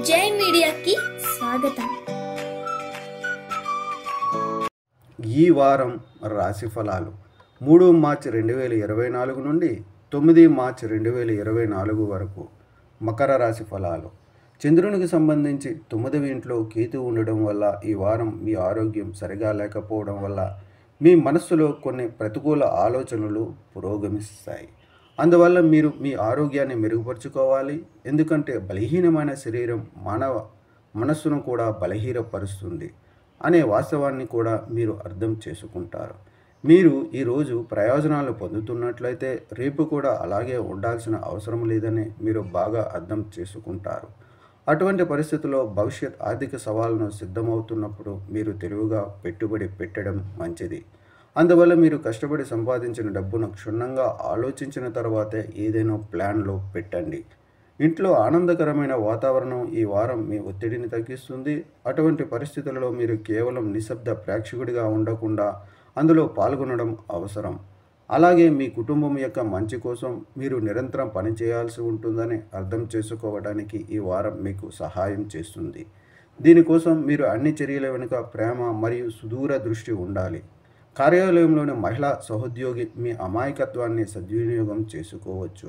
జై మీడియాకి స్వాగతం. ఈ వారం రాశి ఫలాలు 3 మార్చి 2024 నుండి 9 మార్చి 2024 వరకు. మకర రాశి ఫలాలు. చంద్రునికి సంబంధించి 9వ ఇంట్లో కేతు ఉండడం వల్ల ఈ వారం మీ ఆరోగ్యం సరిగా లేకపోవడం వల్ల మీ మనస్సులో కొన్ని ప్రతికూల ఆలోచనలు పురోగమిస్తాయి. అందువల్ల మీరు మీ ఆరోగ్యాన్ని మెరుగుపరుచుకోవాలి. ఎందుకంటే బలహీనమైన శరీరం మనస్సును కూడా బలహీనపరుస్తుంది అనే వాస్తవాన్ని కూడా మీరు అర్థం చేసుకుంటారు. మీరు ఈరోజు ప్రయోజనాలు పొందుతున్నట్లయితే రేపు కూడా అలాగే ఉండాల్సిన అవసరం లేదని మీరు బాగా అర్థం చేసుకుంటారు. అటువంటి పరిస్థితుల్లో భవిష్యత్ ఆర్థిక సవాళ్ళను సిద్ధమవుతున్నప్పుడు మీరు తెలివిగా పెట్టుబడి పెట్టడం మంచిది. అందువల్ల మీరు కష్టపడి సంపాదించిన డబ్బును క్షుణ్ణంగా ఆలోచించిన తర్వాతే ఏదైనా ప్లాన్లో పెట్టండి. ఇంట్లో ఆనందకరమైన వాతావరణం ఈ వారం మీ ఒత్తిడిని తగ్గిస్తుంది. అటువంటి పరిస్థితులలో మీరు కేవలం నిశ్శబ్ద ప్రేక్షకుడిగా ఉండకుండా అందులో పాల్గొనడం అవసరం. అలాగే మీ కుటుంబం యొక్క మంచి కోసం మీరు నిరంతరం పనిచేయాల్సి ఉంటుందని అర్థం చేసుకోవడానికి ఈ వారం మీకు సహాయం చేస్తుంది. దీనికోసం మీరు అన్ని చర్యల వెనుక ప్రేమ మరియు సుదూర దృష్టి ఉండాలి. కార్యాలయంలోని మహిళా సహోద్యోగి మీ అమాయకత్వాన్ని సద్వినియోగం చేసుకోవచ్చు.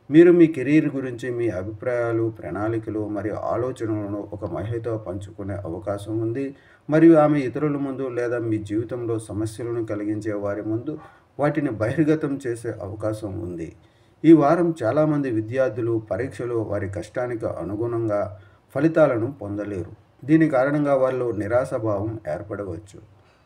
మీరు మీ కెరీర్ గురించి మీ అభిప్రాయాలు, ప్రణాళికలు మరియు ఆలోచనలను ఒక మహిళతో పంచుకునే అవకాశం ఉంది మరియు ఆమె ఇతరుల ముందు లేదా మీ జీవితంలో సమస్యలను కలిగించే వారి ముందు వాటిని బహిర్గతం చేసే అవకాశం ఉంది. ఈ వారం చాలామంది విద్యార్థులు పరీక్షలో వారి కష్టానికి అనుగుణంగా ఫలితాలను పొందలేరు. దీని కారణంగా వాళ్ళు నిరాశాభావం ఏర్పడవచ్చు.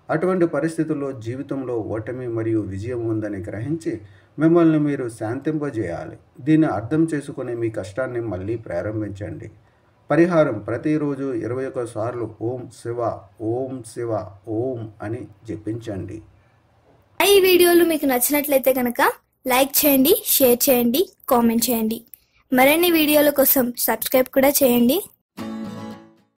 అటువంటి పరిస్థితుల్లో జీవితంలో ఓటమి మరియు విజయం ఉందని గ్రహించి మిమ్మల్ని మీరు శాంతింపజేయాలి. దీన్ని అర్థం చేసుకుని మీ కష్టాన్ని మళ్ళీ ప్రారంభించండి. పరిహారం: ప్రతిరోజు 21 సార్లు ఓం శివ ఓం శివ ఓం అని జపించండి. ఈ వీడియోలు మీకు నచ్చినట్లయితే కనుక లైక్ చేయండి, షేర్ చేయండి, కామెంట్ చేయండి. మరిన్ని వీడియోల కోసం సబ్స్క్రైబ్ కూడా చేయండి.